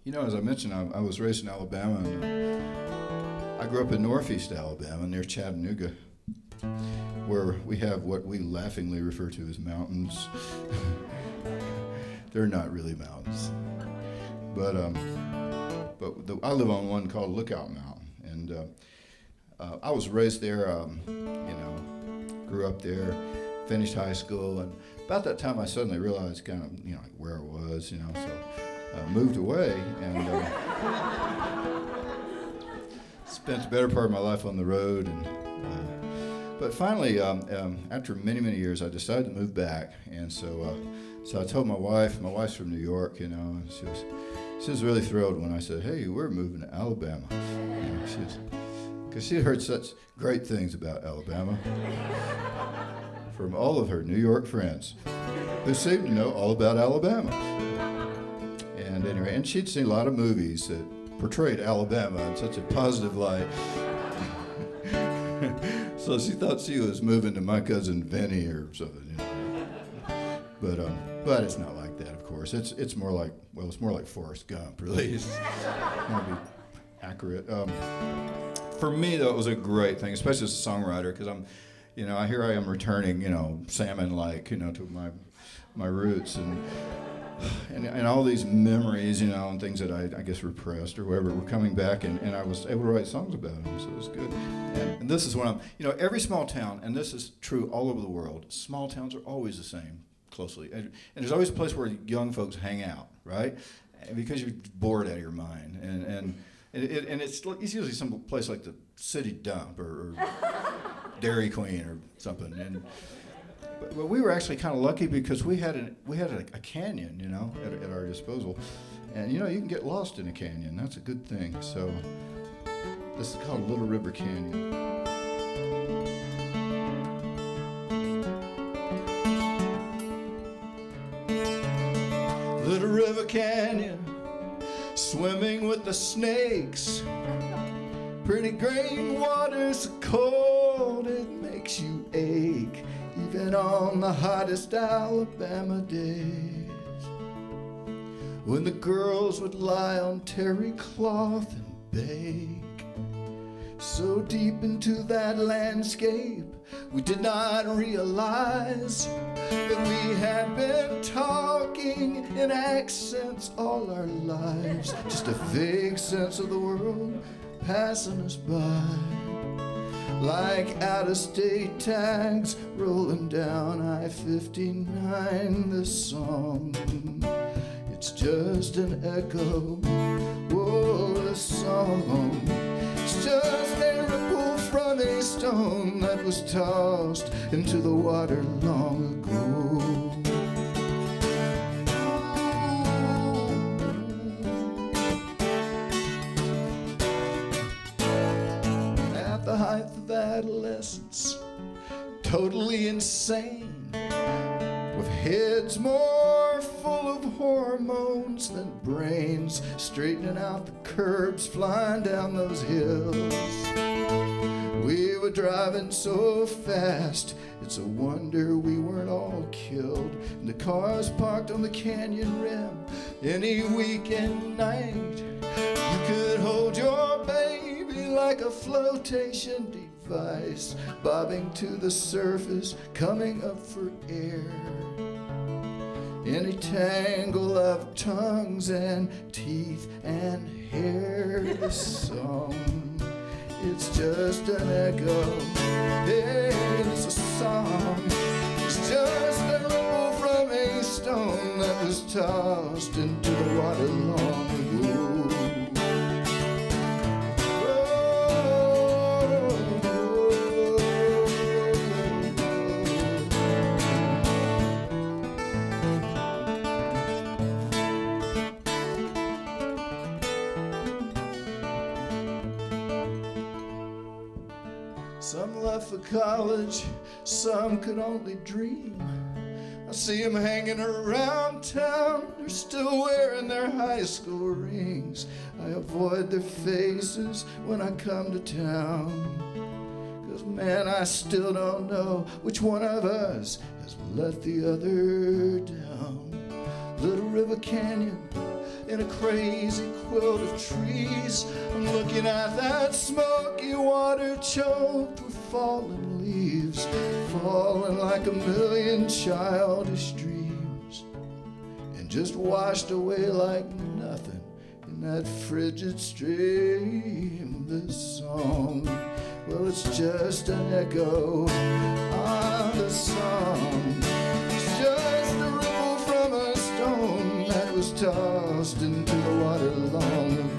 You know, as I mentioned, I was raised in Alabama, and I grew up in northeast Alabama near Chattanooga, where we have what we laughingly refer to as mountains. They're not really mountains, but I live on one called Lookout Mountain, and I was raised there. Grew up there, finished high school, and about that time I suddenly realized kind of like where I was, so I moved away and spent the better part of my life on the road, and but finally after many years I decided to move back, and so I told my wife's from New York, and she was really thrilled when I said, hey, we're moving to Alabama, because she heard such great things about Alabama from all of her New York friends who seemed to know all about Alabama. And anyway, and she'd seen a lot of movies that portrayed Alabama in such a positive light. So she thought she was moving to my cousin Vinny or something. But it's not like that, of course. It's more like Forrest Gump, really. It's going to be accurate. For me, though, it was a great thing, especially as a songwriter, because here I am returning, salmon-like, to my roots, and all these memories, and things that I guess repressed or whatever were coming back, and I was able to write songs about them, so it was good. And this is when every small town, and this is true all over the world, small towns are always the same, closely, and there's always a place where young folks hang out, right? Because you're bored out of your mind, and it's usually some place like the city dump or Dairy Queen or something. But we were actually kind of lucky because we had a canyon, at our disposal, and you can get lost in a canyon. That's a good thing. So this is called Little River Canyon. Little River Canyon, swimming with the snakes. Pretty green water so cold it makes you ache, even on the hottest Alabama days. When the girls would lie on terry cloth and bake, so deep into that landscape we did not realize that we had been talking in accents all our lives, just a vague sense of the world passing us by, like out-of-state tags rolling down I-59. This song, it's just an echo. Oh, this song, it's just a ripple from a stone that was tossed into the water long ago. The height of adolescence, totally insane, with heads more full of hormones than brains, straightening out the curbs, flying down those hills. We were driving so fast, it's a wonder we weren't all killed. And the cars parked on the canyon rim any weekend night. You could hold your baby like a flotation device, bobbing to the surface, coming up for air. In a tangle of tongues and teeth and hair, the song, it's just an echo. Hey, it's a song, it's just a ripple from a stone that was tossed into the water long ago. Some left for college, some could only dream. I see them hanging around town, they're still wearing their high school rings. I avoid their faces when I come to town, 'cause man, I still don't know which one of us has let the other down. Little River Canyon, in a crazy quilt of trees. I'm looking at that smoky water choked with fallen leaves, falling like a million childish dreams, and just washed away like nothing in that frigid stream. This song, well, it's just an echo of the song. It's just a ripple from a stone that was tossed into the water long ago.